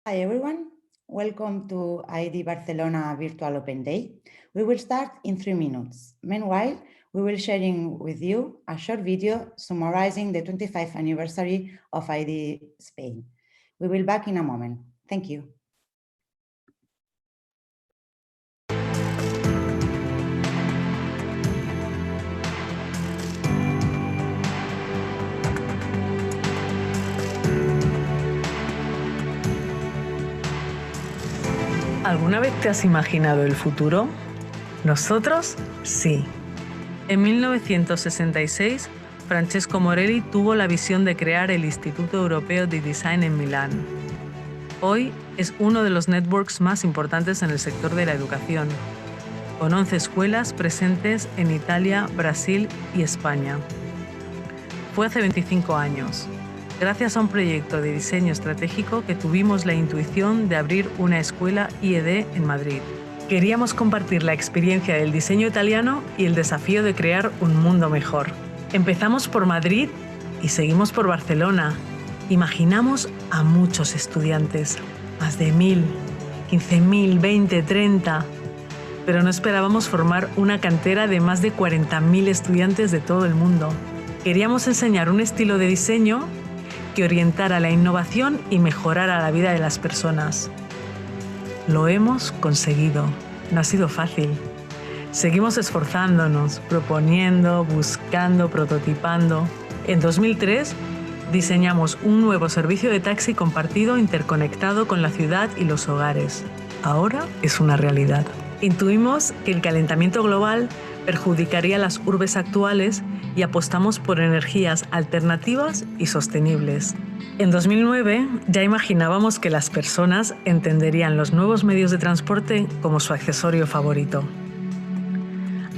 Hi everyone, welcome to ID Barcelona Virtual Open Day. We will start in 3 minutes. Meanwhile, we will sharing with you a short video summarizing the 25th anniversary of ID Spain. We will be back in a moment. Thank you. ¿Alguna vez te has imaginado el futuro? Nosotros, sí. En 1966, Francesco Morelli tuvo la visión de crear el Instituto Europeo de Design en Milán. Hoy es uno de los networks más importantes en el sector de la educación, con 11 escuelas presentes en Italia, Brasil y España. Fue hace 25 años. Gracias a un proyecto de diseño estratégico que tuvimos la intuición de abrir una escuela IED en Madrid. Queríamos compartir la experiencia del diseño italiano y el desafío de crear un mundo mejor. Empezamos por Madrid y seguimos por Barcelona. Imaginamos a muchos estudiantes, más de 1000, 15.000, 20, 30. Pero no esperábamos formar una cantera de más de 40.000 estudiantes de todo el mundo. Queríamos enseñar un estilo de diseño que orientara la innovación y mejorara la vida de las personas. Lo hemos conseguido. No ha sido fácil. Seguimos esforzándonos, proponiendo, buscando, prototipando. En 2003 diseñamos un nuevo servicio de taxi compartido interconectado con la ciudad y los hogares. Ahora es una realidad. Intuimos que el calentamiento global perjudicaría las urbes actuales y apostamos por energías alternativas y sostenibles. En 2009 ya imaginábamos que las personas entenderían los nuevos medios de transporte como su accesorio favorito.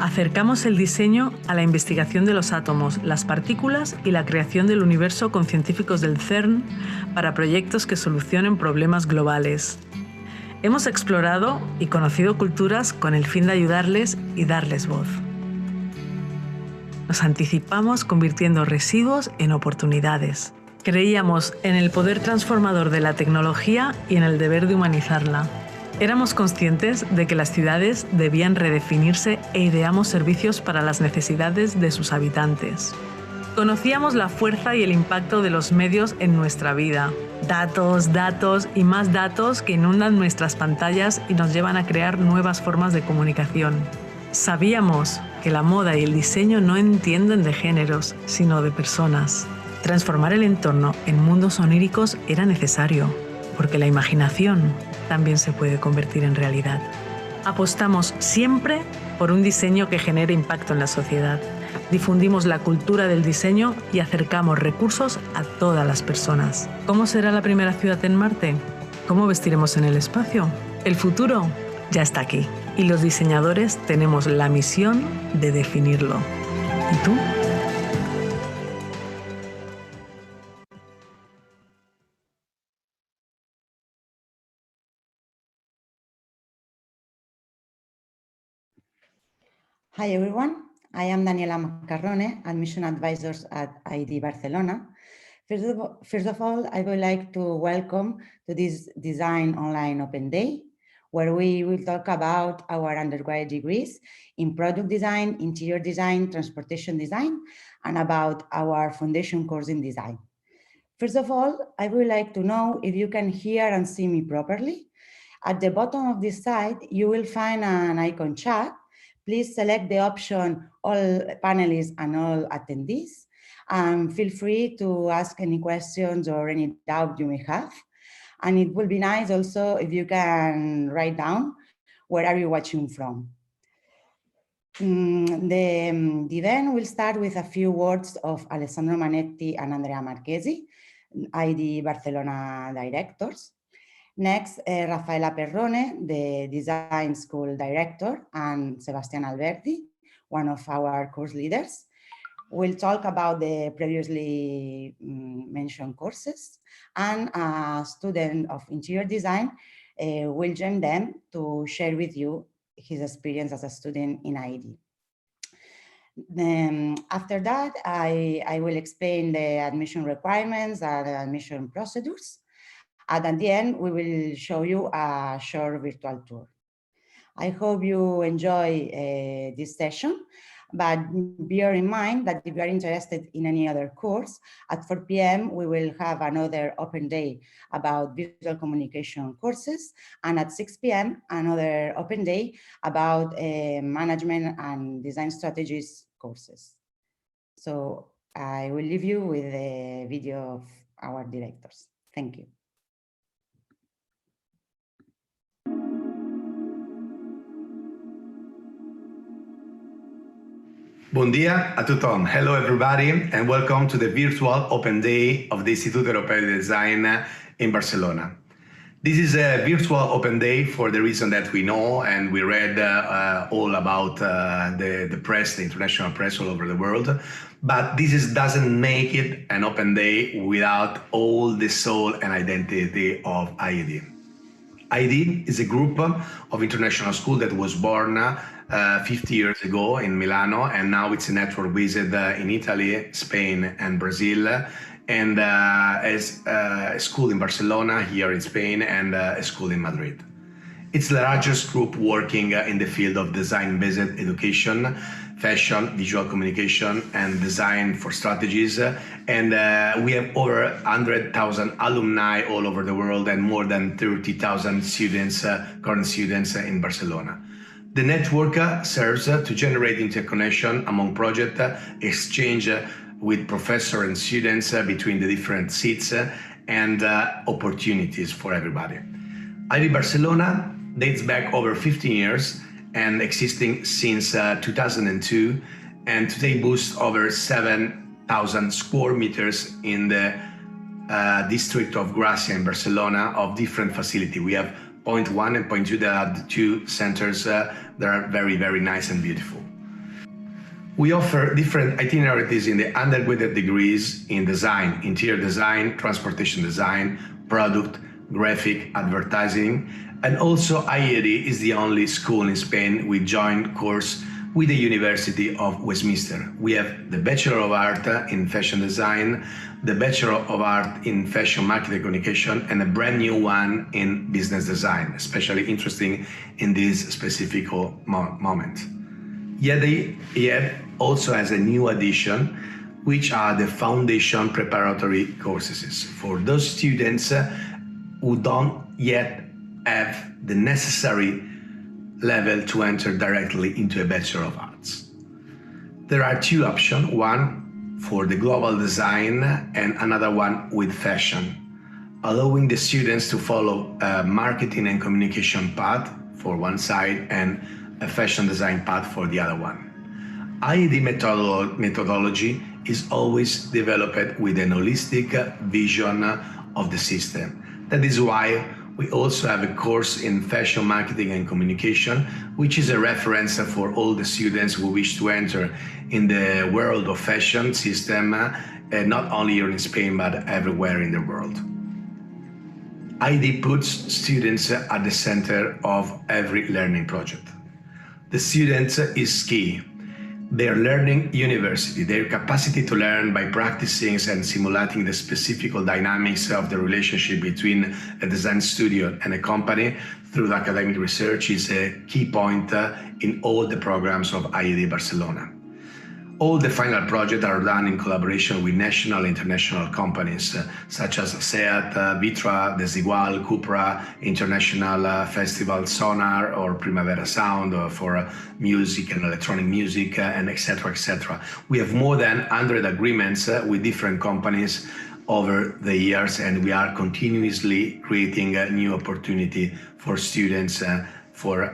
Acercamos el diseño a la investigación de los átomos, las partículas y la creación del universo con científicos del CERN para proyectos que solucionen problemas globales. Hemos explorado y conocido culturas con el fin de ayudarles y darles voz. Nos anticipamos convirtiendo residuos en oportunidades. Creíamos en el poder transformador de la tecnología y en el deber de humanizarla. Éramos conscientes de que las ciudades debían redefinirse e ideamos servicios para las necesidades de sus habitantes. Conocíamos la fuerza y el impacto de los medios en nuestra vida. Datos, datos y más datos que inundan nuestras pantallas y nos llevan a crear nuevas formas de comunicación. Sabíamos que la moda y el diseño no entienden de géneros, sino de personas. Transformar el entorno en mundos oníricos era necesario, porque la imaginación también se puede convertir en realidad. Apostamos siempre por un diseño que genere impacto en la sociedad. Difundimos la cultura del diseño y acercamos recursos a todas las personas. ¿Cómo será la primera ciudad en Marte? ¿Cómo vestiremos en el espacio? El futuro ya está aquí y los diseñadores tenemos la misión de definirlo. ¿Y tú? Hi everyone, I am Daniela Macarrone, Admission Advisors at ID Barcelona. First of all, I would like to welcome to this Design Online Open Day, where we will talk about our undergraduate degrees in product design, interior design, transportation design, and about our foundation course in design. First of all, I would like to know if you can hear and see me properly. At the bottom of this slide, you will find an icon chat. Please select the option all panelists and all attendees. And feel free to ask any questions or any doubt you may have. And it will be nice also if you can write down where are you watching from. The event will start with a few words of Alessandro Manetti and Andrea Marchesi, ID Barcelona directors. Next, Raffaella Perrone, the Design School Director, and Sebastian Alberti, one of our course leaders. We'll talk about the previously mentioned courses, and a student of interior design will join them to share with you his experience as a student in ID. After that, I will explain the admission requirements and admission procedures. And at the end, we will show you a short virtual tour. I hope you enjoy this session, but bear in mind that if you are interested in any other course, at 4 p.m. we will have another open day about visual communication courses, and at 6 p.m. another open day about management and design strategies courses. So I will leave you with a video of our directors. Thank you. Buon dia a tothom. Hello everybody and welcome to the virtual open day of the Instituto Europeo di Design in Barcelona. This is a virtual open day for the reason that we know and we read all about the press, the international press all over the world, but this doesn't make it an open day without all the soul and identity of IED. IED is a group of international schools that was born 50 years ago in Milano, and now it's a network based in Italy, Spain, and Brazil, and as a school in Barcelona here in Spain and a school in Madrid. It's the largest group working in the field of design-based education, fashion, visual communication, and design for strategies. And we have over 100,000 alumni all over the world and more than 30,000 students, current students in Barcelona. The network serves to generate interconnection among projects, exchange with professors and students between the different seats, and opportunities for everybody. IED Barcelona dates back over 15 years and existing since 2002, and today boasts over 7,000 square meters in the district of Gracia in Barcelona of different facilities. We have Point 1 and Point 2, that are the two centers that are very, very nice and beautiful. We offer different itineraries in the undergraduate degrees in design, interior design, transportation design, product, graphic, advertising, and also IED is the only school in Spain with joint course with the University of Westminster. We have the Bachelor of Art in Fashion Design, the Bachelor of Art in Fashion Marketing Communication, and a brand new one in Business Design, especially interesting in this specific moment. IED also has a new addition, which are the Foundation Preparatory Courses for those students who don't yet have the necessary level to enter directly into a Bachelor of Arts. There are two options, one for the global design and another one with fashion, allowing the students to follow a marketing and communication path for one side and a fashion design path for the other one. IED methodology is always developed with an holistic vision of the system. That is why we also have a course in fashion marketing and communication, which is a reference for all the students who wish to enter in the world of fashion system, not only here in Spain, but everywhere in the world. IED puts students at the center of every learning project. The student is key. Their learning university, their capacity to learn by practicing and simulating the specific dynamics of the relationship between a design studio and a company through the academic research is a key point in all the programs of IED Barcelona. All the final projects are done in collaboration with national and international companies such as SEAT, Vitra, Desigual, Cupra, International Festival Sonar, or Primavera Sound for music and electronic music, and etc., etc. We have more than 100 agreements with different companies over the years, and we are continuously creating a new opportunity for students for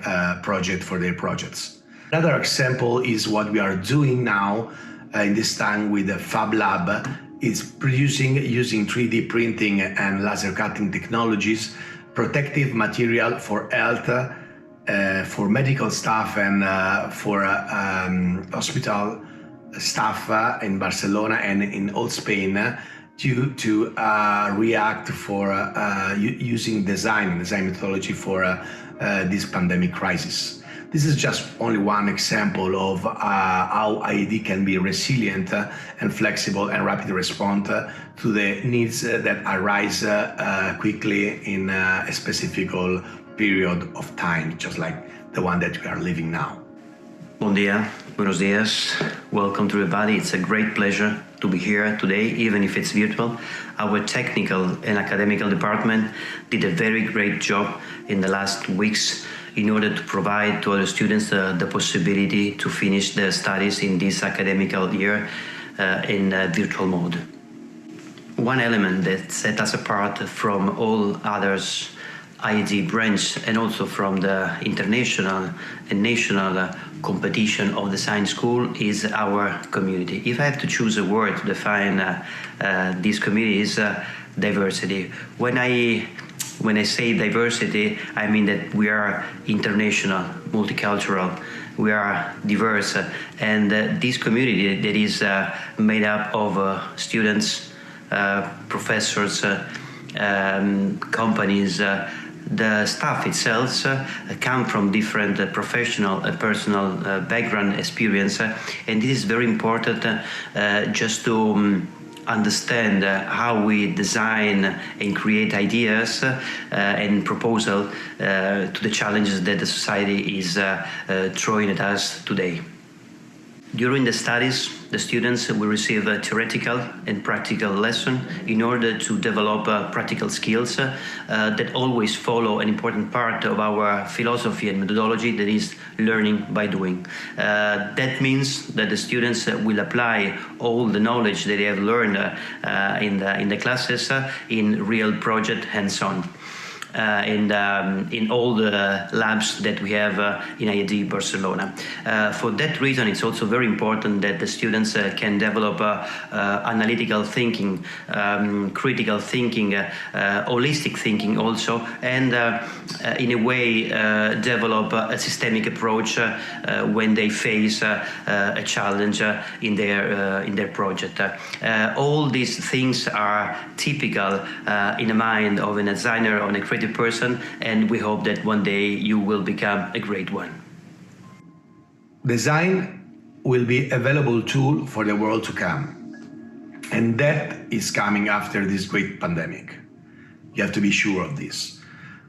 their projects. Another example is what we are doing now in this time with the Fab Lab. It's producing using 3D printing and laser cutting technologies, protective material for health, for medical staff and for hospital staff in Barcelona and in all Spain to react for using design methodology for this pandemic crisis. This is just only one example of how IED can be resilient and flexible and rapidly respond to the needs that arise quickly in a specific period of time, just like the one that we are living now. Bon dia, buenos dias, welcome to everybody. It's a great pleasure to be here today, even if it's virtual. Our technical and academical department did a very great job in the last weeks in order to provide to our students the possibility to finish their studies in this academical year in virtual mode. One element that set us apart from all others IED branch and also from the international and national competition of the science school is our community. If I have to choose a word to define this community, is diversity. When I say diversity, I mean that we are international, multicultural, we are diverse, and this community that is made up of students, professors, companies, the staff itself come from different professional and personal background experience, and this is very important just to understand how we design and create ideas and proposal to the challenges that the society is throwing at us today. During the studies, the students will receive a theoretical and practical lesson in order to develop practical skills that always follow an important part of our philosophy and methodology, that is learning by doing. That means that the students will apply all the knowledge that they have learned in the classes in real project hands-on. In all the labs that we have in IED Barcelona. For that reason, it's also very important that the students can develop analytical thinking, critical thinking, holistic thinking also, and in a way develop a systemic approach when they face a challenge in their project. All these things are typical in the mind of a designer or a creative person, and we hope that one day you will become a great one. Design will be a valuable tool for the world to come, and that is coming after this great pandemic. You have to be sure of this.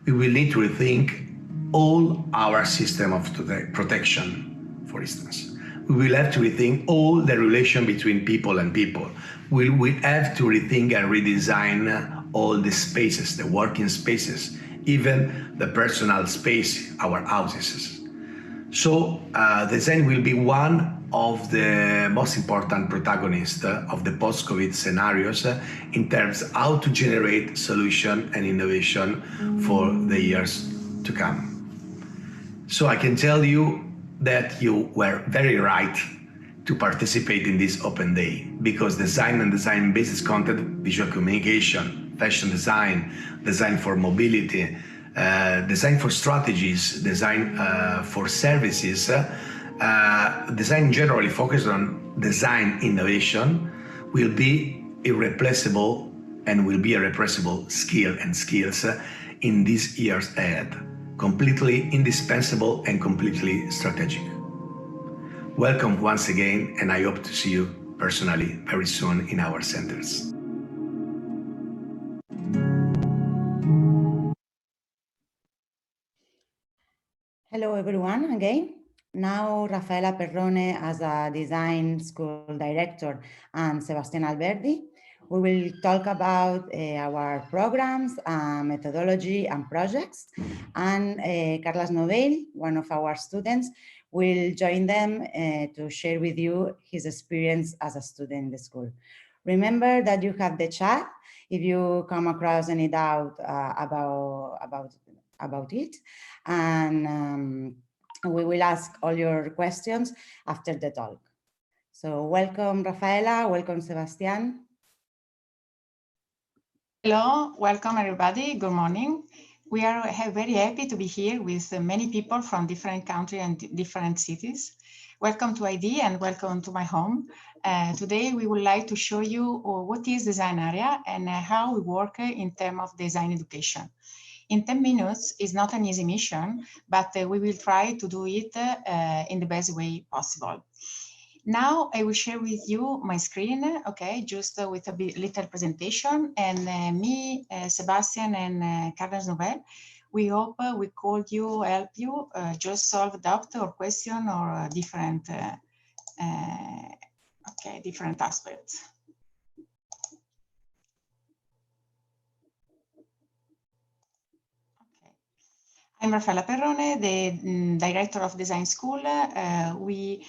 We will need to rethink all our system of protection, for instance. We will have to rethink all the relation between people and people. We will have to rethink and redesign all the spaces, the working spaces, even the personal space, our houses. So design will be one of the most important protagonists of the post-COVID scenarios in terms of how to generate solution and innovation for the years to come. So I can tell you that you were very right to participate in this open day, because design and design business content, visual communication, fashion design, design for mobility, design for strategies, design for services, design generally focused on design innovation will be irreplaceable and will be a irrepressible skill and skills in these years ahead. Completely indispensable and completely strategic. Welcome once again, and I hope to see you personally very soon in our centers. Hello everyone again. Now Rafaela Perrone as a design school director and Sebastian Alberdi. We will talk about our programs, methodology and projects, and Carles Novell, one of our students, will join them to share with you his experience as a student in the school. Remember that you have the chat if you come across any doubt about it, and we will ask all your questions after the talk. So welcome Rafaela, welcome Sebastian. Hello, welcome everybody, good morning. We are very happy to be here with many people from different countries and different cities. Welcome to ID and welcome to my home. Today we would like to show you what is design area and how we work in terms of design education. In 10 minutes is not an easy mission, but we will try to do it in the best way possible. Now I will share with you my screen, okay, just with a little presentation, and me, Sebastian and Carlos Novel, we hope we could help you just solve doubt or question or different, different aspects. Okay. I'm Raffaella Perrone, the Director of Design School. We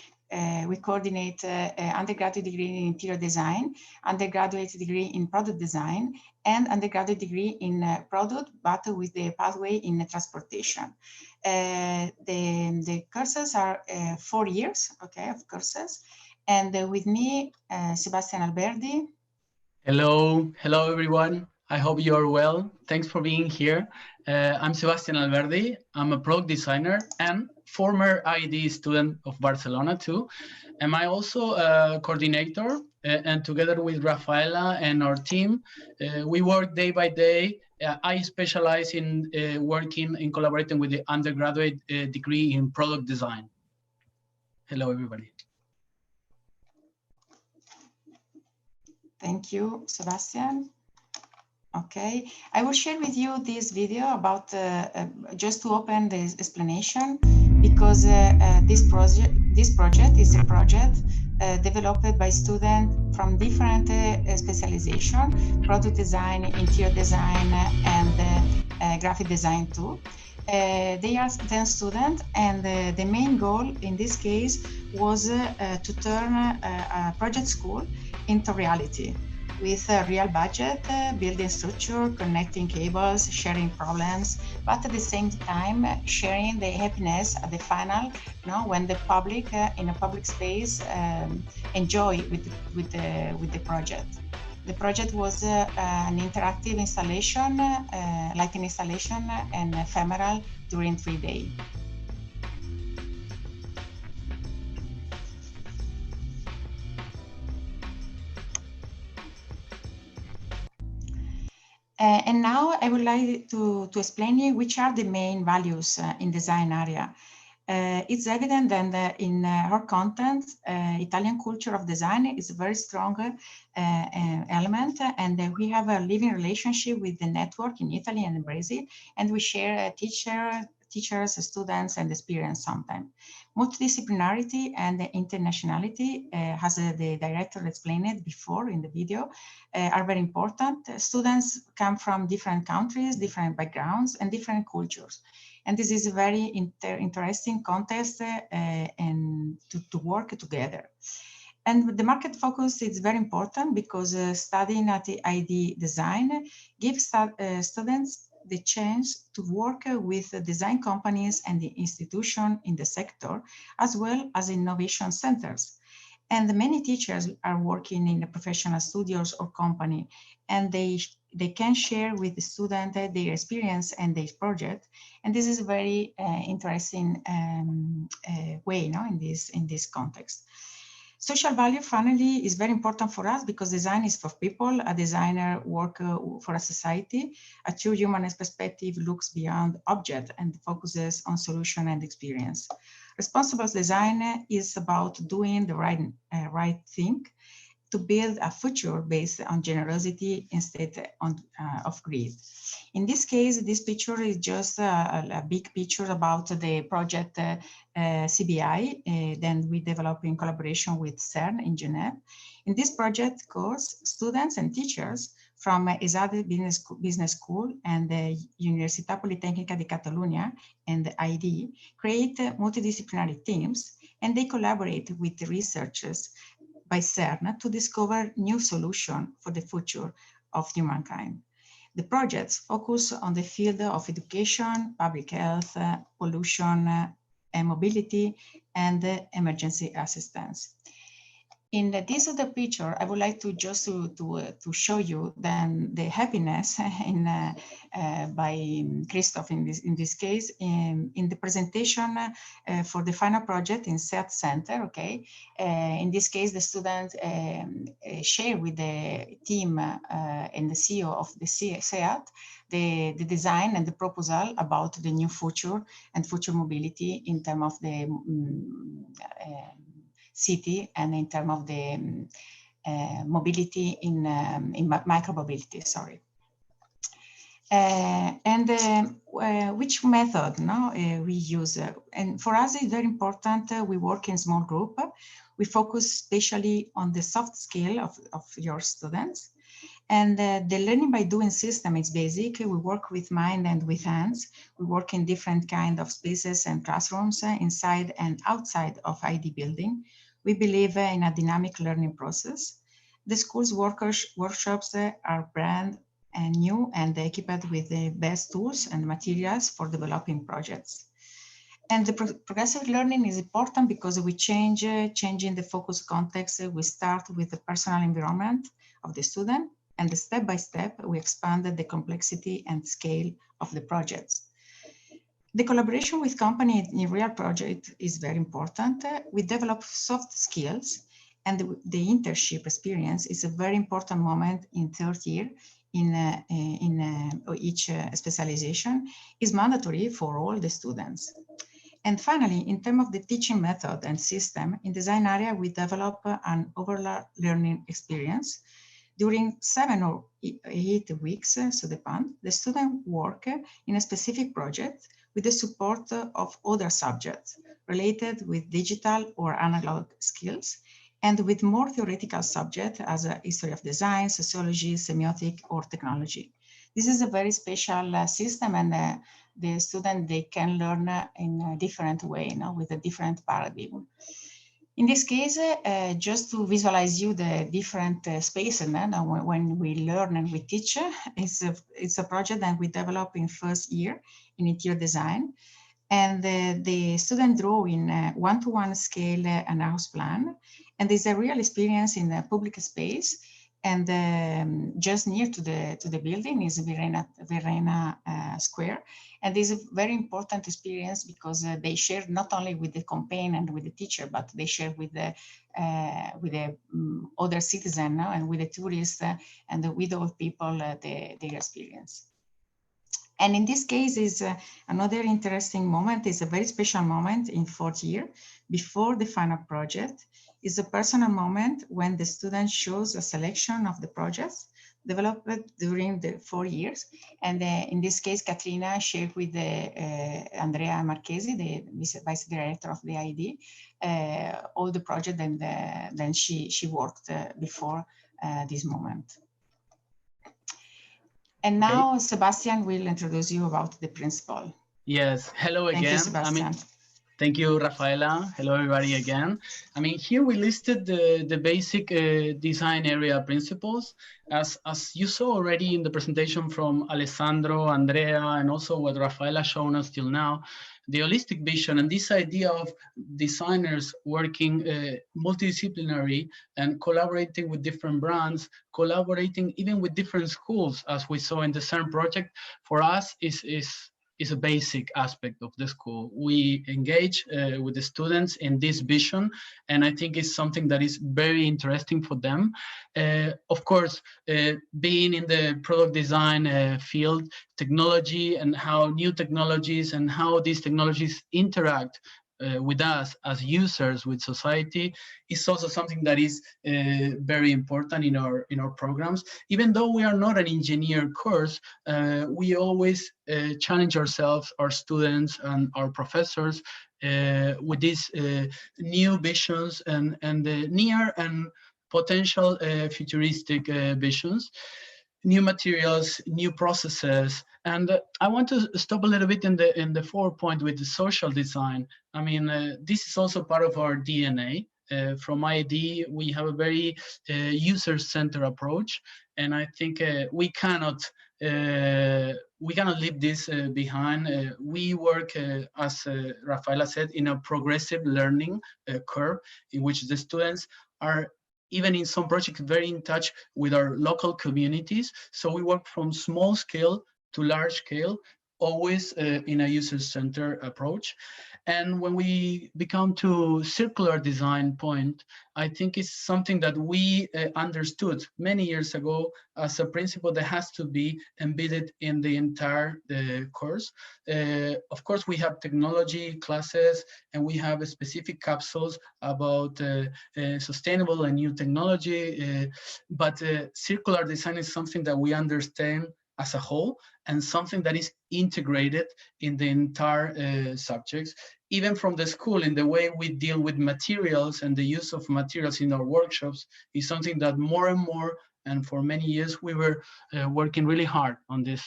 coordinate undergraduate degree in interior design, undergraduate degree in product design, and undergraduate degree in product, but with the pathway in transportation. The courses are 4 years, okay, of courses. And with me, Sebastian Alberdi. Hello everyone. I hope you are well. Thanks for being here. I'm Sebastian Alberdi. I'm a product designer and former ID student of Barcelona too. Am I also a coordinator? And together with Raffaella and our team, we work day by day. I specialize in working in collaborating with the undergraduate degree in product design. Hello everybody. Thank you, Sebastian. Okay, I will share with you this video about just to open this explanation, because this project is a project developed by students from different specialization, product design, interior design, and graphic design too. They are 10 students, and the main goal in this case was to turn a project school into reality, with a real budget, building structure, connecting cables, sharing problems, but at the same time sharing the happiness at the final, when the public in a public space enjoy with the project. The project was an interactive installation, lighting installation, and ephemeral during 3 days. And now I would like to explain you which are the main values in design area. It's evident that in our content, Italian culture of design is a very strong element, and we have a living relationship with the network in Italy and in Brazil, and we share teachers, students, and experience sometimes. Multidisciplinarity and internationality, as the director explained before in the video, are very important. Students come from different countries, different backgrounds, and different cultures. And this is a very interesting context and to work together. And the market focus is very important, because studying at the ID design gives students the chance to work with design companies and the institution in the sector, as well as innovation centers. And many teachers are working in the professional studios or company, and they can share with the student their experience and their project. And this is a very interesting way, in this context. Social value, finally, is very important for us, because design is for people. A designer works for a society. A true human perspective looks beyond object and focuses on solution and experience. Responsible design is about doing the right thing to build a future based on generosity instead of greed. In this case, this picture is just a big picture about the project CBI, then we developed in collaboration with CERN in Geneva. In this project course, students and teachers from ESADE Business School and the Universitat Politècnica de Catalunya and the ID create multidisciplinary teams, and they collaborate with the researchers by CERN to discover new solutions for the future of humankind. The projects focus on the field of education, public health, pollution, and mobility, and emergency assistance. In this other picture, I would like to just to show you then the happiness by Christoph in this case in the presentation for the final project in SEAT Center. Okay, in this case, the students share with the team and the CEO of the SEAT the design and the proposal about the new future and future mobility in terms of the city and in terms of the mobility in micro-mobility, sorry. Which method we use? And for us, it's very important. We work in small group. We focus especially on the soft skill of your students. And the learning by doing system is basic. We work with mind and with hands. We work in different kind of spaces and classrooms inside and outside of ID building. We believe in a dynamic learning process. The school's workshops are brand new and equipped with the best tools and materials for developing projects. And the progressive learning is important because we changing the focus context. We start with the personal environment of the student, and step by step, we expanded the complexity and scale of the projects. The collaboration with company in real project is very important. We develop soft skills, and the internship experience is a very important moment in third year in each specialization is mandatory for all the students. And finally, in terms of the teaching method and system, in design area, we develop an overall learning experience. During 7 or 8 weeks, the student work in a specific project with the support of other subjects related with digital or analog skills, and with more theoretical subjects as a history of design, sociology, semiotic, or technology. This is a very special system, and the student, they can learn in a different way, with a different paradigm. In this case, just to visualize you the different spaces when we learn and we teach, it's a project that we develop in first year in interior design. And the student draw in one-to-one scale an house plan. And there's a real experience in a public space. And just near to the building is Verena Square. And this is a very important experience because they share not only with the campaign and with the teacher, but they share with the other citizens and with the tourists and with all people their experience. And in this case is another interesting moment. It's a very special moment in fourth year before the final project. It's a personal moment when the student shows a selection of the projects developed during the 4 years. And in this case, Katrina shared with Andrea Marchesi, the vice director of the ID, all the project, and then she worked before this moment. And now Sebastian will introduce you about the principle. Yes, hello again. Thank you, Sebastian. Thank you, Rafaela. Hello, everybody again. Here we listed the basic design area principles. As you saw already in the presentation from Alessandro, Andrea, and also what Rafaela shown us till now, the holistic vision and this idea of designers working multidisciplinary and collaborating with different brands, collaborating even with different schools, as we saw in the CERN project, for us is a basic aspect of the school. We engage with the students in this vision, and I think it's something that is very interesting for them. Of course, being in the product design field, technology and how new technologies and how these technologies interact with us as users, with society, is also something that is very important in our programs. Even though we are not an engineer course, we always challenge ourselves, our students and our professors with these new visions and the near and potential futuristic visions. New materials, new processes, and I want to stop a little bit in the 4 point with the social design. This is also part of our DNA. From ID, we have a very user-centered approach, and I think we cannot leave this behind. We work, as Rafaela said, in a progressive learning curve in which the students are even in some projects, very in touch with our local communities. So we work from small scale to large scale, always in a user-centered approach. And when we become to circular design point, I think it's something that we understood many years ago as a principle that has to be embedded in the entire course. Of course, we have technology classes and we have specific capsules about sustainable and new technology, but circular design is something that we understand as a whole and something that is integrated in the entire subjects, even from the school, in the way we deal with materials and the use of materials in our workshops is something that more and more, and for many years, we were working really hard on these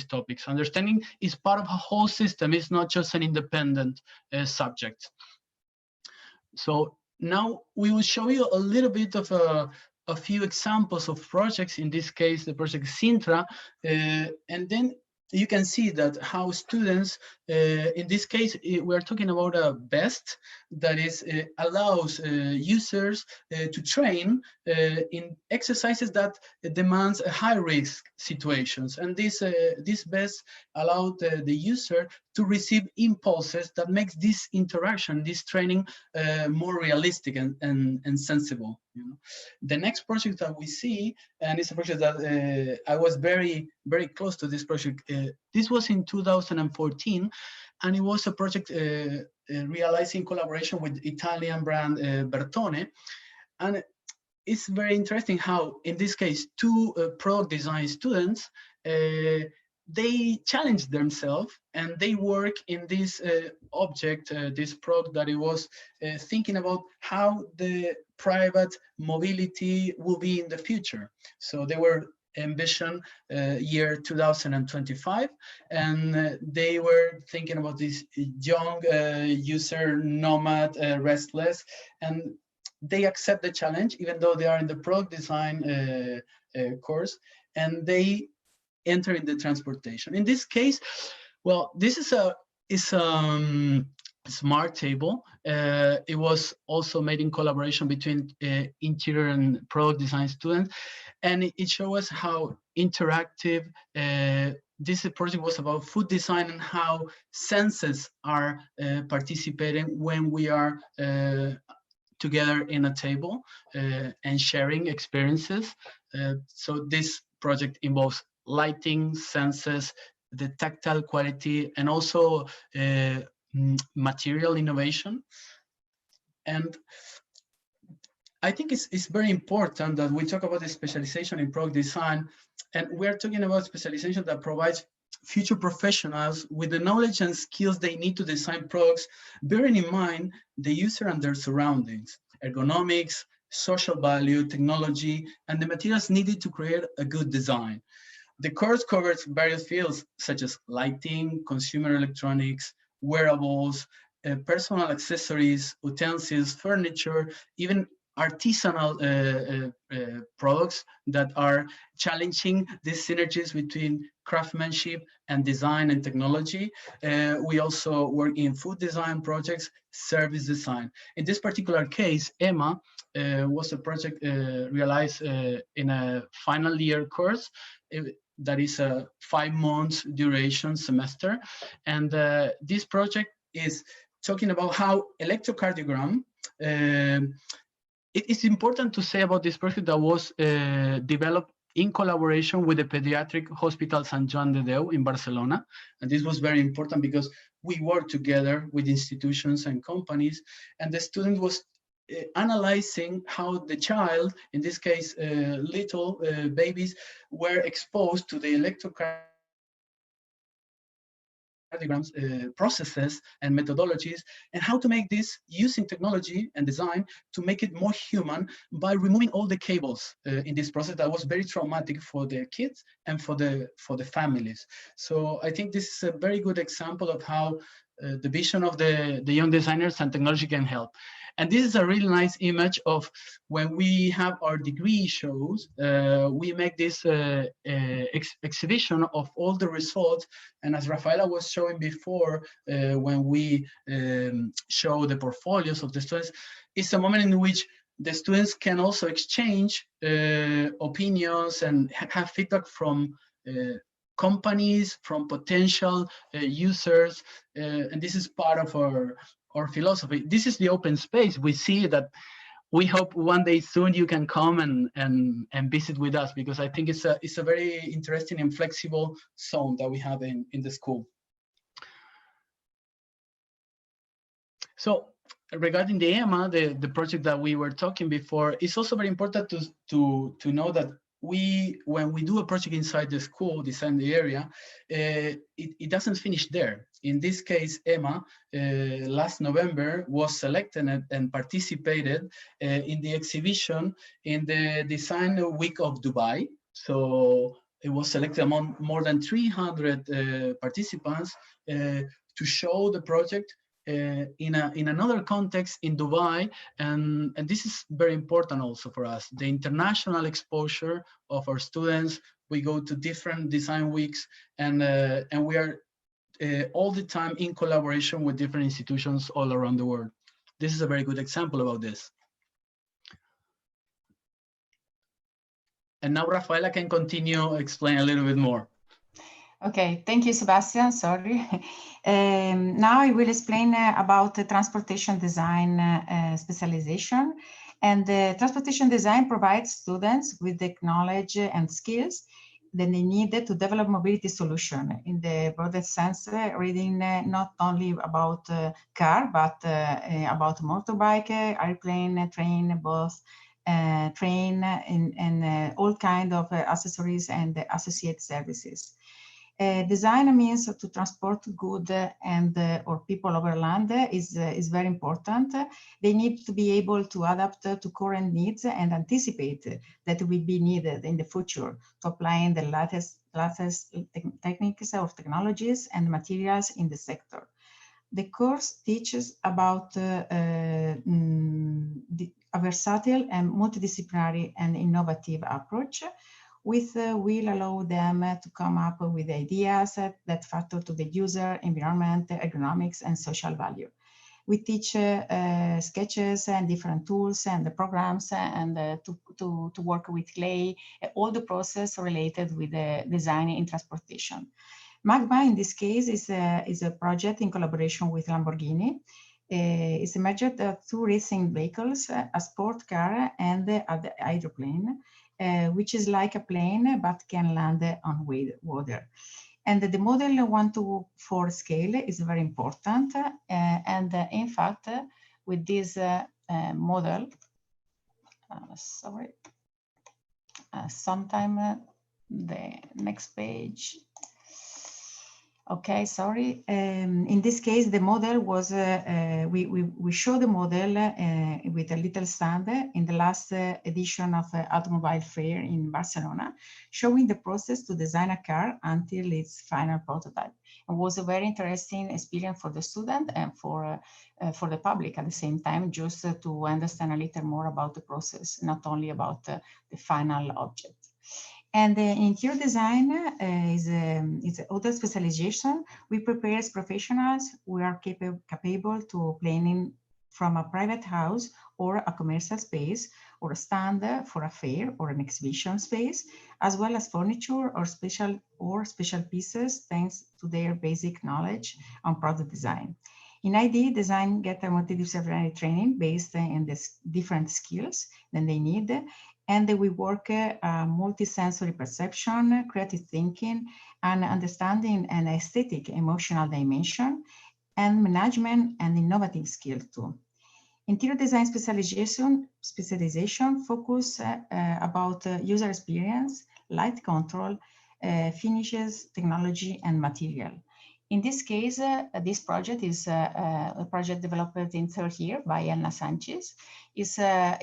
topics. Understanding is part of a whole system, it's not just an independent subject. So now we will show you a little bit of a few examples of projects, in this case, the project Sintra, and then you can see that how students, in this case, we're talking about a BEST that is allows users to train in exercises that demands high-risk situations. And this BEST allowed the user to receive impulses that makes this interaction, this training, more realistic and sensible. You know? The next project that we see, and it's a project that I was very, very close to this project. This was in 2014, and it was a project realized in collaboration with Italian brand Bertone. And it's very interesting how, in this case, two product design students, they challenged themselves and they work in this object, this product that it was thinking about how the private mobility will be in the future. So they were ambition year 2025, and they were thinking about this young user, nomad, restless, and they accept the challenge even though they are in the product design course, and they enter in the transportation. In this case, well, this is a smart table. It was also made in collaboration between interior and product design students, and it shows us how interactive this project was about food design and how senses are participating when we are together in a table and sharing experiences. So this project involves lighting, senses, the tactile quality, and also material innovation. And I think it's very important that we talk about the specialization in product design, and we're talking about specialization that provides future professionals with the knowledge and skills they need to design products, bearing in mind the user and their surroundings, ergonomics, social value, technology, and the materials needed to create a good design. The course covers various fields such as lighting, consumer electronics, wearables, personal accessories, utensils, furniture, even artisanal products that are challenging these synergies between craftsmanship and design and technology. We also work in food design projects, service design. In this particular case, Emma was a project realized in a final year course. That is a 5 months duration semester. And this project is talking about how electrocardiogram, it is important to say about this project that was developed in collaboration with the Pediatric Hospital Sant Joan de Déu in Barcelona. And this was very important because we worked together with institutions and companies, and the student was analyzing how the child, in this case, little babies, were exposed to the electrocardiograms processes and methodologies, and how to make this using technology and design to make it more human by removing all the cables in this process that was very traumatic for the kids and for the families. So I think this is a very good example of how the vision of the young designers and technology can help. And this is a really nice image of when we have our degree shows, we make this exhibition of all the results. And as Rafaela was showing before, when we show the portfolios of the students, it's a moment in which the students can also exchange opinions and have feedback from companies, from potential users, and this is part of our philosophy. This is the open space. We see that. We hope one day soon you can come and visit with us, because I think it's a very interesting and flexible zone that we have in the school. So regarding the EMA, the project that we were talking before, it's also very important to know that when we do a project inside the school, design the area, it doesn't finish there. In this case, EMA, last November, was selected and participated in the exhibition in the Design Week of Dubai. So it was selected among more than 300 participants to show the project in another context in Dubai, and this is very important also for us, the international exposure of our students. We go to different design weeks, and we are all the time in collaboration with different institutions all around the world. This is a very good example about this. And now Rafaela can continue explain a little bit more. Okay, thank you, Sebastian. Sorry. Now I will explain about the transportation design specialization. And transportation design provides students with the knowledge and skills that they need to develop mobility solution in the broadest sense, reading not only about car, but about motorbike, airplane, train, both train, and all kind of accessories and associated services. Design means to transport goods and or people over land is very important. They need to be able to adapt to current needs and anticipate that will be needed in the future to apply the latest techniques of technologies and materials in the sector. The course teaches about a versatile and multidisciplinary and innovative approach, which will allow them to come up with ideas that factor to the user, environment, ergonomics, and social value. We teach sketches and different tools and the programs and to work with clay, all the process related with the design in transportation. Magma, in this case, is a project in collaboration with Lamborghini. It's a merger of two racing vehicles, a sport car and the hydroplane, which is like a plane but can land on water. And the model 1:4 scale is very important. And in fact, with this model, sometime the next page. Okay, sorry. In this case, the model was, we show the model with a little stand in the last edition of Automobile Fair in Barcelona, showing the process to design a car until its final prototype. It was a very interesting experience for the student and for the public at the same time, just to understand a little more about the process, not only about the final object. And interior design is other specialization. We prepare as professionals. We are capable to planning from a private house or a commercial space or a stand for a fair or an exhibition space, as well as furniture or special pieces, thanks to their basic knowledge on product design. In ID, design get a multidisciplinary training based on the different skills that they need. And we work multi-sensory perception, creative thinking, and understanding an aesthetic, emotional dimension, and management and innovative skill too. Interior design specialization focus about user experience, light control, finishes, technology, and material. In this case, this project is a project developed in third year by Elna Sanchez. It's a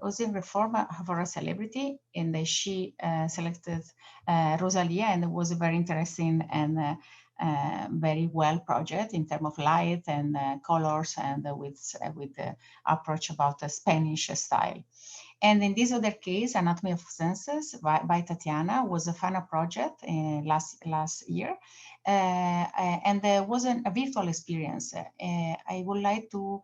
housing reform for a celebrity, and she selected Rosalia, and it was a very interesting and very well project in terms of light and colors, and with the approach about the Spanish style. And in this other case, Anatomy of Senses by Tatiana was a final project last year. And there was a virtual experience. I would like to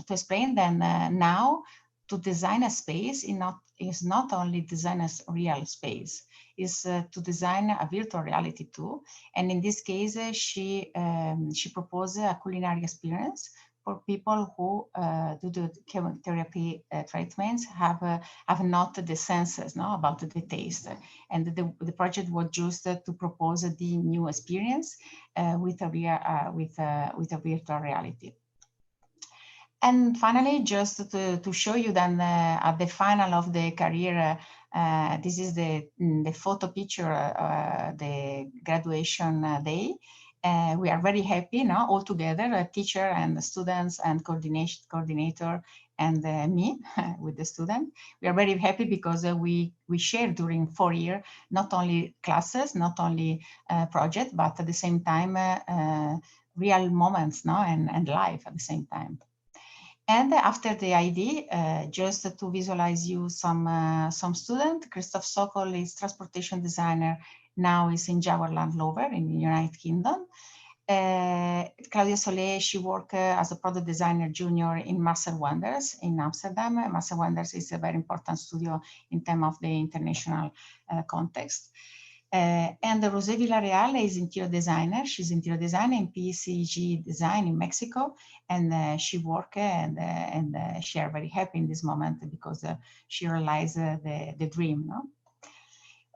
explain that now to design a space is not only design a real space, is to design a virtual reality too. And in this case, she proposed a culinary experience for people who do the chemotherapy treatments have not the senses about the taste. And the project was just to propose the new experience with a virtual reality. And finally, just to show you then at the final of the career, this is the photo picture, the graduation day. We are very happy now all together, a teacher and the students and coordinator and me with the student. We are very happy because we shared during 4 years, not only classes, not only project, but at the same time, real moments and life at the same time. And after the ID, just to visualize you some student, Christoph Sokol is transportation designer, now is in Jaguar Land Rover in the United Kingdom. Claudia Solé, she worked as a product designer junior in Marcel Wanders in Amsterdam. Marcel Wanders is a very important studio in terms of the international context. And Rosé Villarreal is interior designer. She's interior designer in PCG Design in Mexico, and she worked and she are very happy in this moment because she realized the dream. No?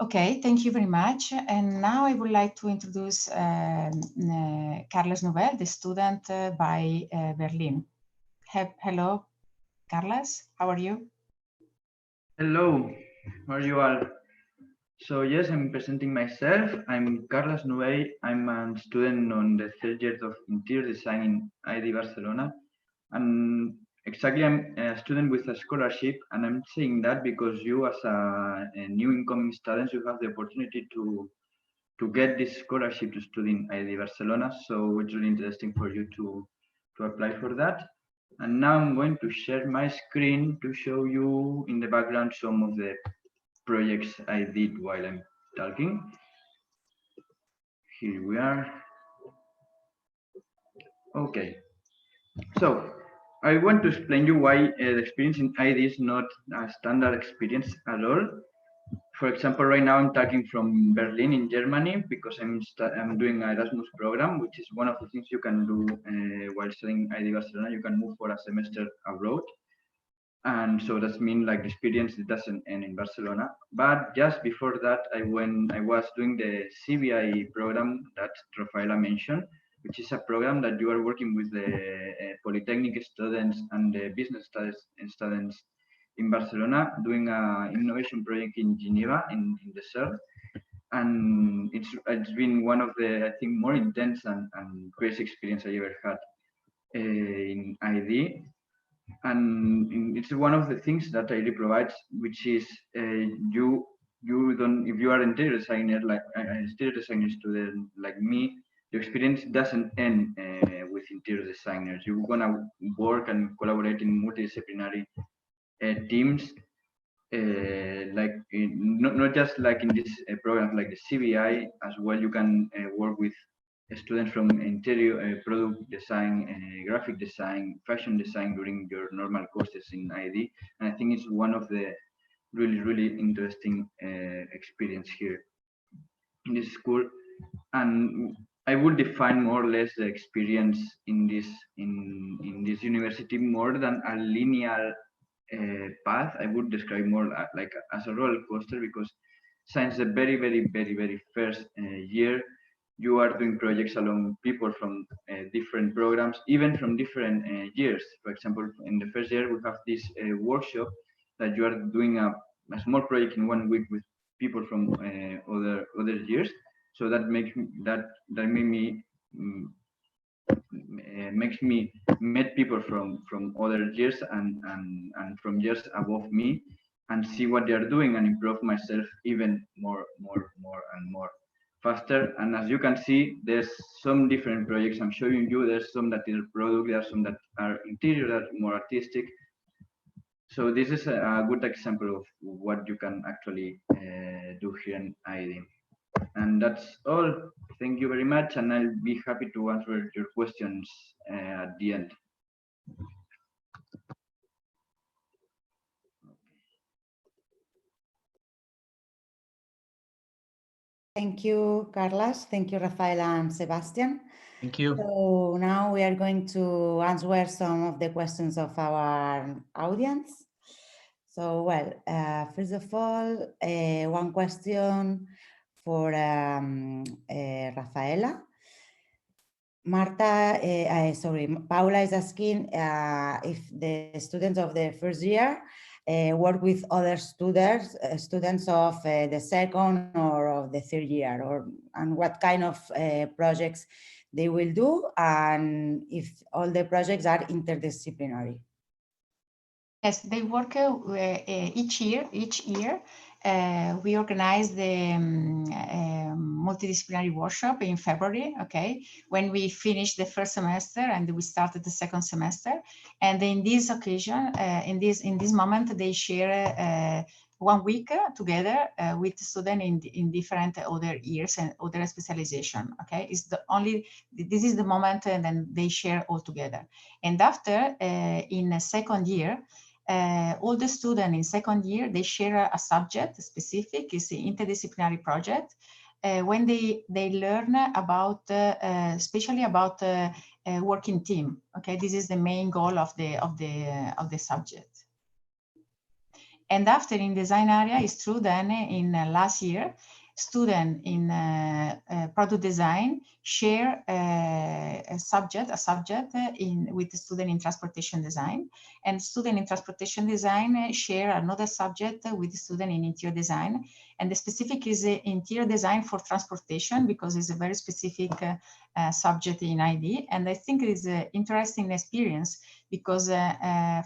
Okay, thank you very much. And now I would like to introduce Carles Nouvel, the student by Berlin. Hello, Carles, how are you? Hello, how are you all? So yes, I'm presenting myself. I'm Carles Nouvel. I'm a student on the 3rd year of interior design in ID Barcelona. And exactly, I'm a student with a scholarship, and I'm saying that because you as a new incoming students, you have the opportunity to get this scholarship to study in ID Barcelona. So it's really interesting for you to apply for that. And now I'm going to share my screen to show you in the background some of the projects I did while I'm talking. Here we are. Okay, so I want to explain you why the experience in ID is not a standard experience at all. For example, right now I'm talking from Berlin in Germany because I'm doing an Erasmus program, which is one of the things you can do while studying ID Barcelona. You can move for a semester abroad. And so that means like the experience doesn't end in Barcelona. But just before that, I was doing the CBI program that Rafaela mentioned, which is a program that you are working with the Polytechnic students and the business studies students in Barcelona, doing an innovation project in Geneva in the south. And it's been one of the, I think, more intense and crazy experience I ever had in ID. And it's one of the things that ID provides, which is you don't, if you are interior designer, like an interior designer student like me, the experience doesn't end with interior designers. You're gonna work and collaborate in multidisciplinary teams, not just like in this program like the CBI as well. You can work with students from interior product design, graphic design, fashion design during your normal courses in ID. And I think it's one of the really interesting experience here in this school. And I would define more or less the experience in this university more than a linear path. I would describe more like as a roller coaster, because since the very first year, you are doing projects along people from different programs, even from different years. For example, in the first year, we have this workshop that you are doing a small project in 1 week with people from other years. So that makes me meet people from other years and from years above me, and see what they are doing and improve myself even more and more faster. And as you can see, there's some different projects I'm showing you. There's some that are product, there are some that are interior, that are more artistic. So this is a good example of what you can actually do here in ID. And that's all. Thank you very much, and I'll be happy to answer your questions at the end. Thank you, Carlos. Thank you, Rafaela and Sebastian. Thank you. So now we are going to answer some of the questions of our audience. So, well, first of all, one question for Rafaela. Paula is asking if the students of the first year work with other students of the second or of the third year, and what kind of projects they will do, and if all the projects are interdisciplinary. Yes, they work each year. We organize the multidisciplinary workshop in February, okay, when we finish the first semester and we started the second semester. And in this occasion, in this moment, they share 1 week together with students in different other years and other specialization, okay? This is the moment, and then they share all together. And after, in a second year, all the students in second year, they share a subject specific, is the interdisciplinary project, when they learn about, especially about working team. Okay, this is the main goal of the subject. And after in design area, it's true then in last year, student in product design share a subject with the student in transportation design, and student in transportation design share another subject with the student in interior design. And the specific is interior design for transportation, because it's a very specific subject in ID. And I think it is an interesting experience, because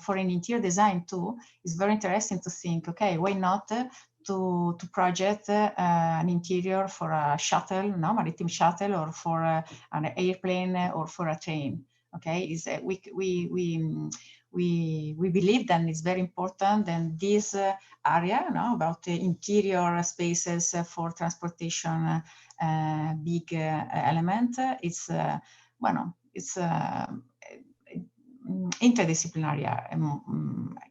for an interior design too, it's very interesting to think, okay, why not to project an interior for a shuttle, maritime shuttle, or for an airplane, or for a train. Okay, is we believe that it's very important, and this area about the interior spaces for transportation, big element, it's interdisciplinary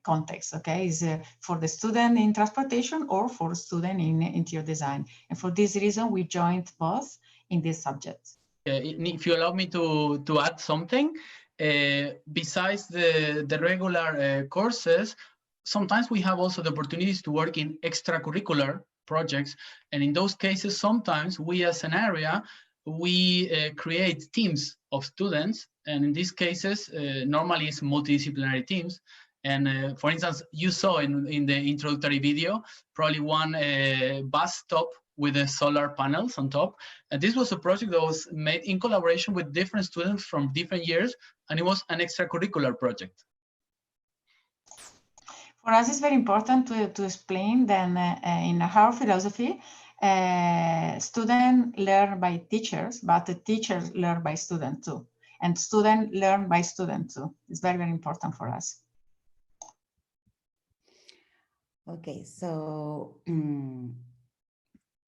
context, okay, is for the student in transportation or for student in interior design. And for this reason, we joined both in this subject. If you allow me to add something, besides the regular courses, sometimes we have also the opportunities to work in extracurricular projects. And in those cases, sometimes we as an area, we create teams of students. And in these cases, normally it's multidisciplinary teams. And for instance, you saw in the introductory video, probably one bus stop with the solar panels on top. And this was a project that was made in collaboration with different students from different years, and it was an extracurricular project. For us, it's very important to explain that in our philosophy, students learn by teachers, but the teachers learn by students too. And students learn by students too. It's very, very important for us. Okay, so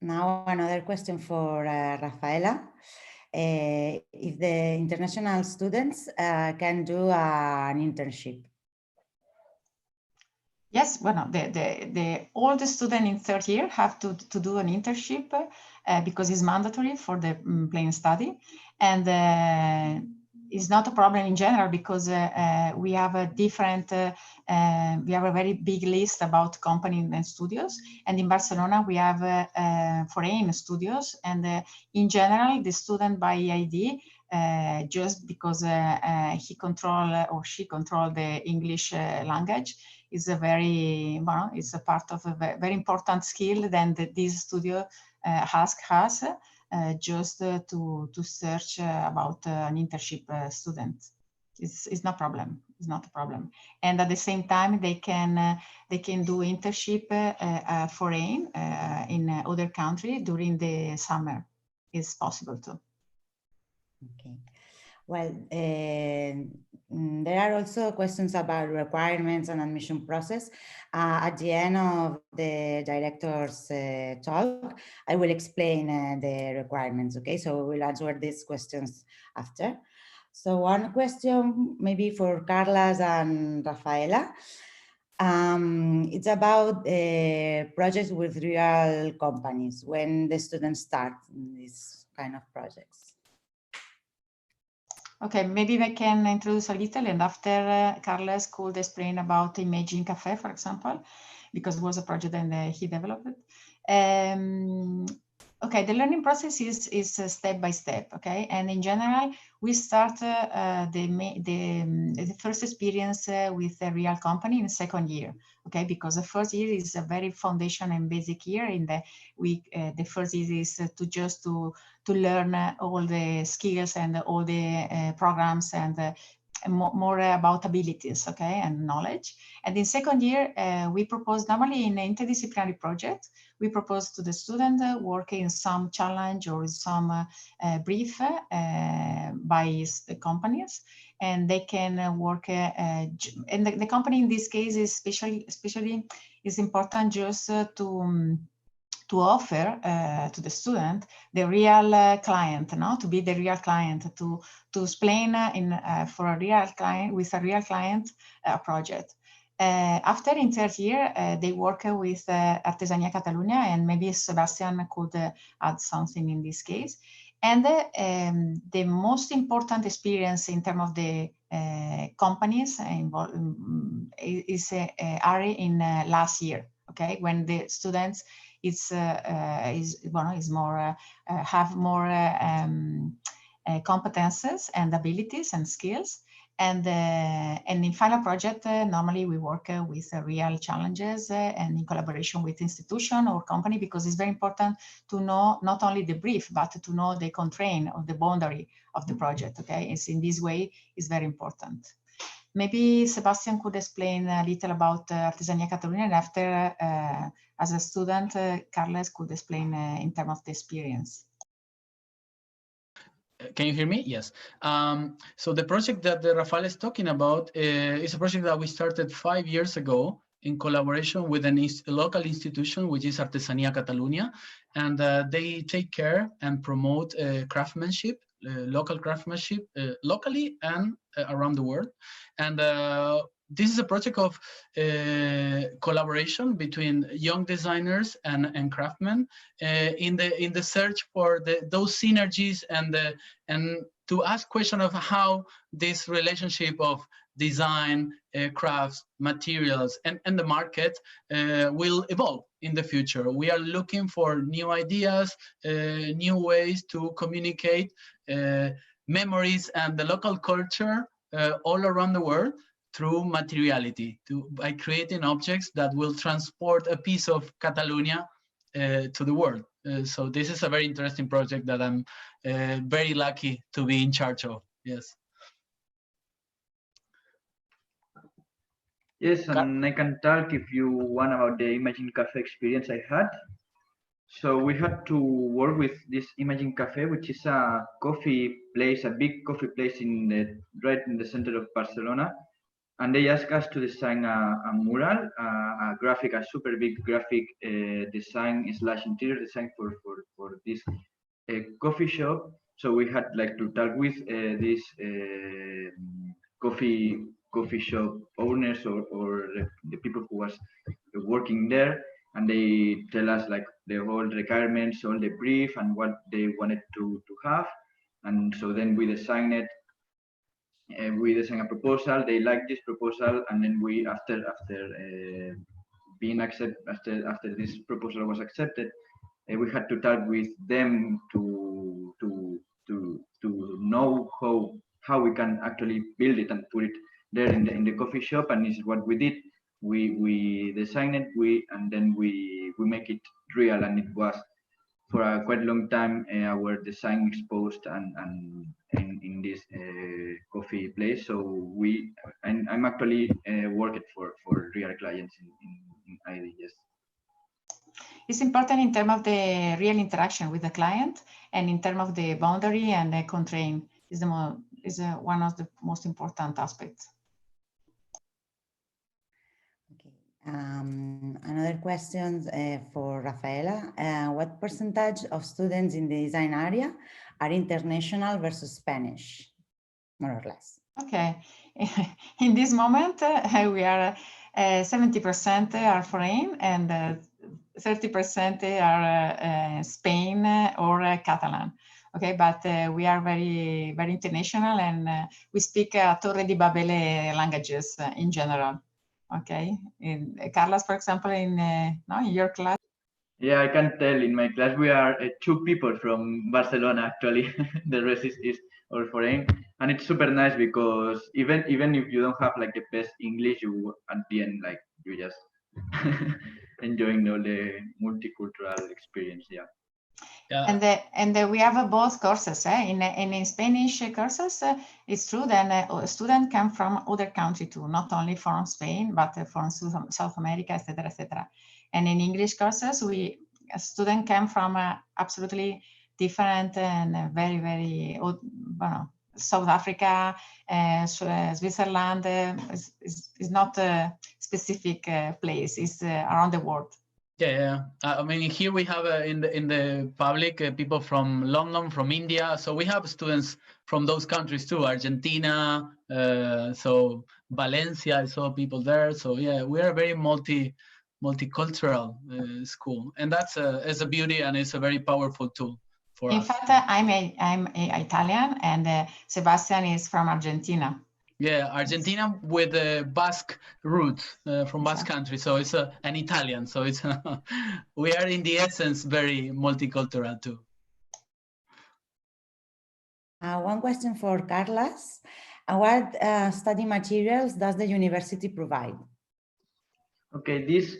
now another question for Rafaela. If the international students can do an internship. Yes, well, all the students in third year have to do an internship because it's mandatory for the plain study. And it's not a problem in general, because we have a different, we have a very big list about companies and studios. And in Barcelona, we have foreign studios. And in general, the student by ID, just because he control or she control the English language, is a very, well, it's a part of a very important skill then that this studio has just to search about an internship student. It's no problem. It's not a problem. And at the same time, they can do internship foreign in other country during the summer. It's possible too. Okay. Well, there are also questions about requirements and admission process. At the end of the director's talk, I will explain the requirements, okay? So we'll answer these questions after. So one question maybe for Carlos and Rafaela. It's about projects with real companies, when the students start these kind of projects. Okay, maybe I can introduce a little, and after Carlos could explain about Imaging Cafe, for example, because it was a project that he developed. Okay, the learning process is step by step, okay? And in general, we start the first experience with a real company in the second year, okay? Because the first year is a very foundation and basic year. In the first year is to learn all the skills and all the programs and more about abilities, okay, and knowledge. And in second year, we propose normally in an interdisciplinary project, we propose to the student working in some challenge or some brief by companies, and they can work. And the company in this case is especially is important just to offer to the student the real client, no? To be the real client, to explain for a real client, with a real client project. After in third year, they work with Artesania Catalunya, and maybe Sebastian could add something in this case. And the most important experience in terms of the companies involved is in last year, okay, when the students have more competences and abilities and skills. And in final project, normally we work with real challenges and in collaboration with institution or company, because it's very important to know not only the brief, but to know the constraint or the boundary of the project, okay? It's in this way, it's very important. Maybe Sebastian could explain a little about Artesania Catalunya, and after, as a student, Carlos could explain in terms of the experience. Can you hear me? Yes. So the project that Rafael is talking about is a project that we started 5 years ago in collaboration with a local institution, which is Artesania Catalunya, and they take care and promote craftsmanship, local craftsmanship, locally and around the world. And this is a project of collaboration between young designers and craftsmen in the search for those synergies and to ask question of how this relationship of design, crafts, materials, and the market will evolve in the future. We are looking for new ideas, new ways to communicate memories and the local culture all around the world through materiality, by creating objects that will transport a piece of Catalonia to the world. So this is a very interesting project that I'm very lucky to be in charge of. Yes. Yes, and I can talk if you want about the Imaging Cafe experience I had. So we had to work with this Imaging Cafe, which is a coffee place, a big coffee place right in the center of Barcelona. And they asked us to design a mural, a super big graphic design / interior design for this coffee shop. So we had like to talk with these coffee shop owners or the people who was working there, and they tell us like the whole requirements, all the brief, and what they wanted to have. And so then we designed it. We designed a proposal. They liked this proposal, and then we, after being accepted, after this proposal was accepted, we had to talk with them to know how we can actually build it and put it there in the coffee shop. And this is what we did. We designed it, and then we make it real, and it was for a quite long time our design exposed and in this coffee place. So I'm actually working for real clients in ID. Yes. It's important in terms of the real interaction with the client, and in terms of the boundary and the constraint. Is the one of the most important aspects. Okay. Another question for Rafaela. What percentage of students in the design area are international versus Spanish, more or less? Okay. In this moment, we are 70% are foreign and 30% are Spain or Catalan. Okay, but we are very, very international, and we speak Torre di Babele languages in general. Okay, in Carlos, for example, in your class. Yeah, I can tell. In my class, we are 2 people from Barcelona. Actually, the rest is all foreign, and it's super nice because even if you don't have like the best English, you at the end like you just enjoying all the multicultural experience. Yeah. Yeah. And we have both courses. In Spanish courses, it's true that students come from other countries too, not only from Spain, but from South America, etc., etc. And in English courses, students come from absolutely different and very, very, South Africa, Switzerland is not a specific place, it's around the world. Yeah, I mean, here we have in the public people from London, from India. So we have students from those countries too, Argentina, so Valencia, I saw people there. So yeah, we are a very multicultural school, and that's it's a beauty, and it's a very powerful tool for us. In fact, I'm Italian, and Sebastian is from Argentina. Yeah, Argentina with the Basque roots from Basque country, so it's an Italian. So it's we are in the essence very multicultural too. One question for Carlos. What study materials does the university provide? Okay, this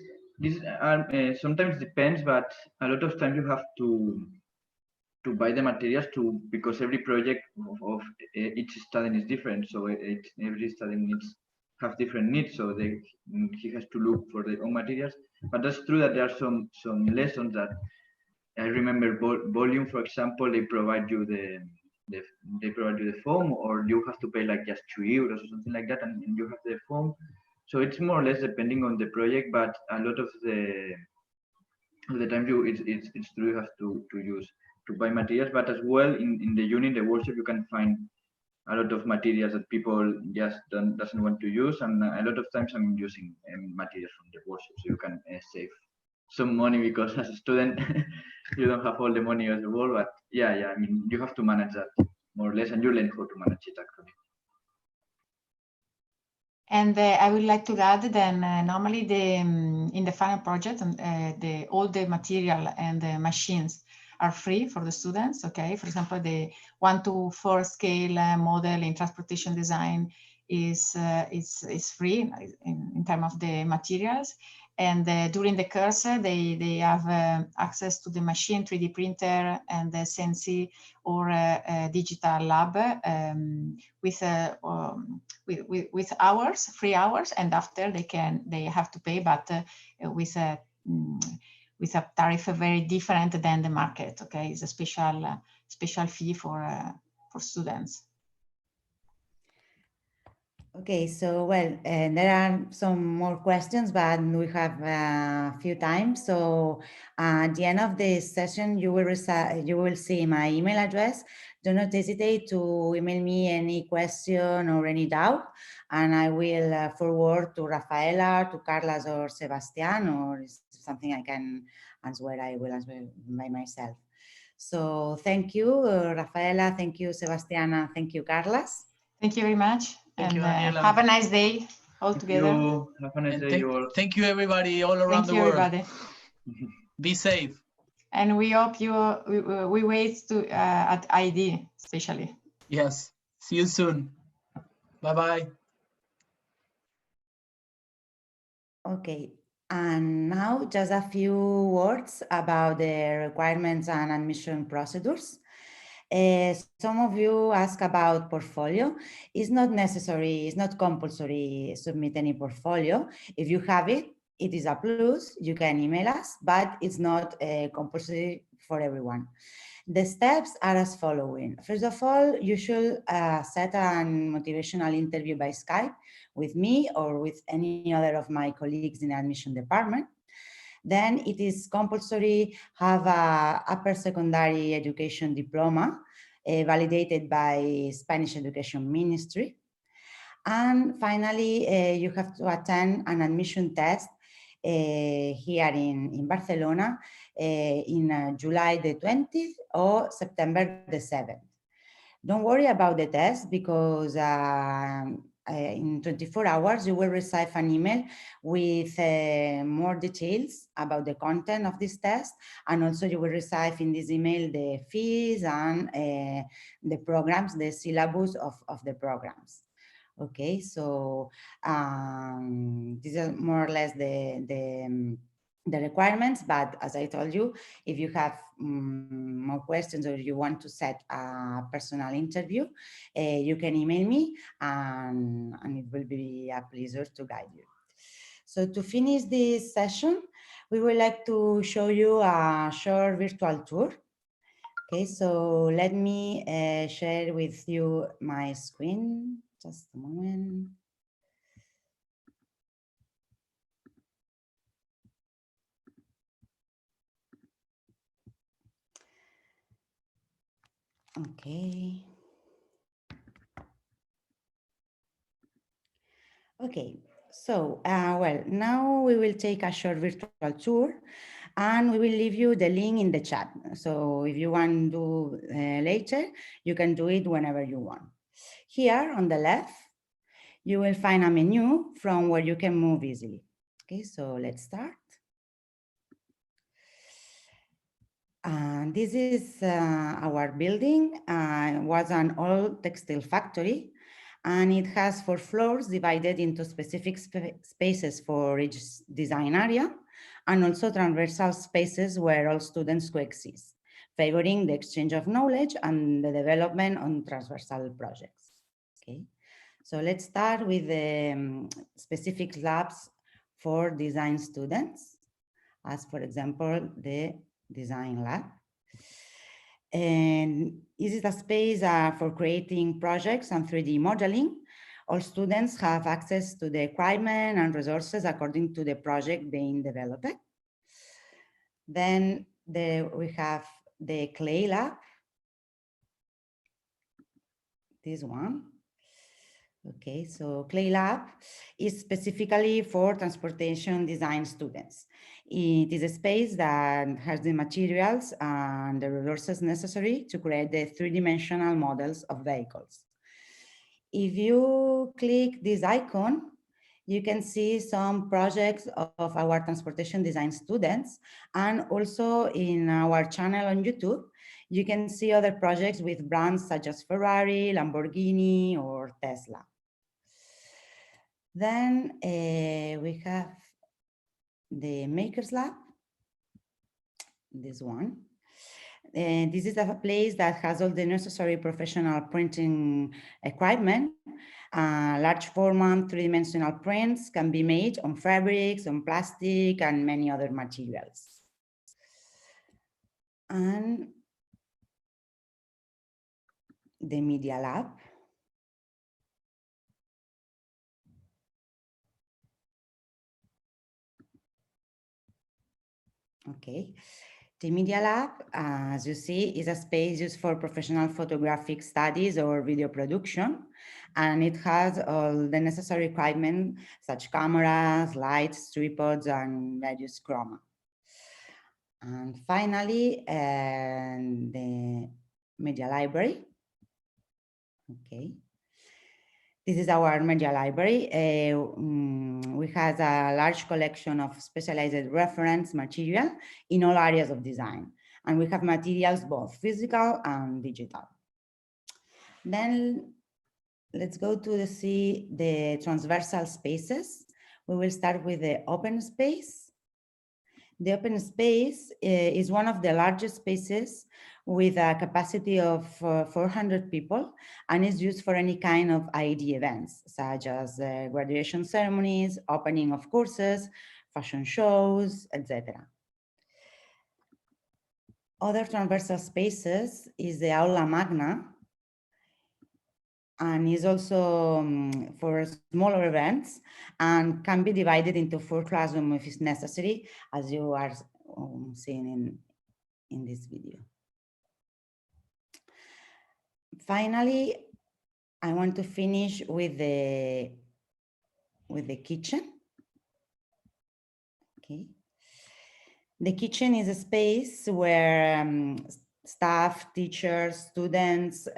sometimes depends, but a lot of times you have to buy the materials because every project of each student is different. So every student have different needs. So he has to look for their own materials. But that's true that there are some lessons that I remember. Volume, for example, they provide you the foam, or you have to pay like just €2 or something like that, and you have the foam. So it's more or less depending on the project, but a lot of the time it's true you have to buy materials, but as well in the unit, the workshop, you can find a lot of materials that people just doesn't want to use, and a lot of times I'm using materials from the workshop, so you can save some money, because as a student you don't have all the money as the world. But yeah, I mean, you have to manage that more or less, and you learn how to manage it actually. And I would like to add that normally in the final project, all the material and the machines are free for the students. Okay, for example, the 1:4 scale model in transportation design is free in terms of the materials. And during the course, they have access to the machine, 3D printer, and the Sensi or digital lab with hours, free hours, and after they have to pay, but with a tariff very different than the market. Okay, it's a special fee for students. Okay, so there are some more questions, but we have a few times. So at the end of this session, you will see my email address. Do not hesitate to email me any question or any doubt, and I will forward to Rafaela, to Carlos, or Sebastian, or something I can answer. I will answer by myself. So thank you, Rafaela. Thank you, Sebastiana. Thank you, Carlos. Thank you very much. Thank you, Daniela. Have a nice day all together. Have a nice day, you all. Thank you, everybody, all around the world. Everybody. Be safe. And we hope we wait at ID, especially. Yes. See you soon. Bye-bye. Okay. And now just a few words about the requirements and admission procedures. Some of you ask about portfolio. It's not necessary, it's not compulsory submit any portfolio. If you have it, it is a plus, you can email us, but it's not compulsory for everyone. The steps are as following. First of all, you should set a motivational interview by Skype with me or with any other of my colleagues in the admission department. Then it is compulsory have a upper secondary education diploma validated by Spanish Education Ministry. And finally, you have to attend an admission test here in Barcelona in July the 20th or September the 7th. Don't worry about the test because in 24 hours, you will receive an email with more details about the content of this test. And also you will receive in this email the fees and the programs, the syllabus of the programs. Okay, so these are more or less the requirements, but as I told you, if you have more questions or you want to set a personal interview, you can email me and it will be a pleasure to guide you. So to finish this session, we would like to show you a short virtual tour. Okay, so let me share with you my screen. Just a moment. Okay. Okay, so well, now we will take a short virtual tour and we will leave you the link in the chat. So if you want to do later, you can do it whenever you want. Here on the left, you will find a menu from where you can move easily. Okay, so let's start. This is our building. Was an old textile factory, and it has 4 floors divided into specific spaces for each design area, and also transversal spaces where all students coexist, favoring the exchange of knowledge and the development on transversal projects. Okay, so let's start with the specific labs for design students, as for example, the design lab. And this is a space for creating projects and 3D modeling. All students have access to the equipment and resources according to the project being developed. Then we have the clay lab, this one. Okay, so clay lab is specifically for transportation design students. It is a space that has the materials and the resources necessary to create the 3-dimensional models of vehicles. If you click this icon, you can see some projects of our transportation design students, and also in our channel on YouTube, you can see other projects with brands such as Ferrari, Lamborghini, or Tesla. Then we have the Makers Lab, this one. This is a place that has all the necessary professional printing equipment. Large format 3-dimensional prints can be made on fabrics, on plastic, and many other materials. And the Media Lab. Okay, the Media Lab, as you see, is a space used for professional photographic studies or video production, and it has all the necessary equipment such cameras, lights, tripods, and various chroma. And finally, the Media Library. Okay. This is our media library. We have a large collection of specialized reference material in all areas of design. And we have materials both physical and digital. Then let's go to see the transversal spaces. We will start with the open space. The open space is one of the largest spaces with a capacity of 400 people and is used for any kind of ID events, such as graduation ceremonies, opening of courses, fashion shows, etc. Other transversal spaces is the Aula Magna, and is also for smaller events and can be divided into 4 classrooms if it's necessary, as you are seeing in this video. Finally, I want to finish with the kitchen. Okay. The kitchen is a space where staff, teachers, students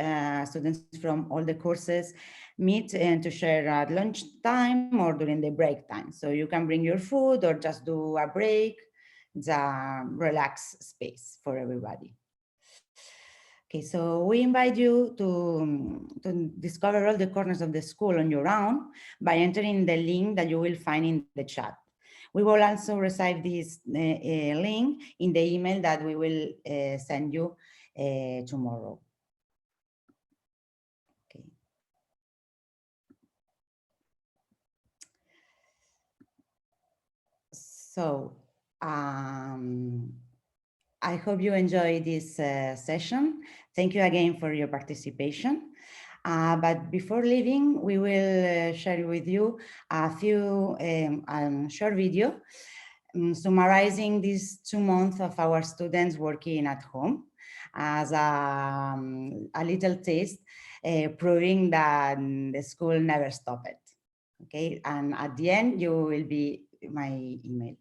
from all the courses meet and to share at lunchtime or during the break time. So you can bring your food or just do a break. It's a relaxed space for everybody. Okay, so we invite you to discover all the corners of the school on your own by entering the link that you will find in the chat. We will also receive this link in the email that we will send you tomorrow. Okay. So I hope you enjoyed this session. Thank you again for your participation. But before leaving, we will share with you a few short video summarizing these 2 months of our students working at home as a little taste, proving that the school never stopped. Okay, and at the end, you will be my email.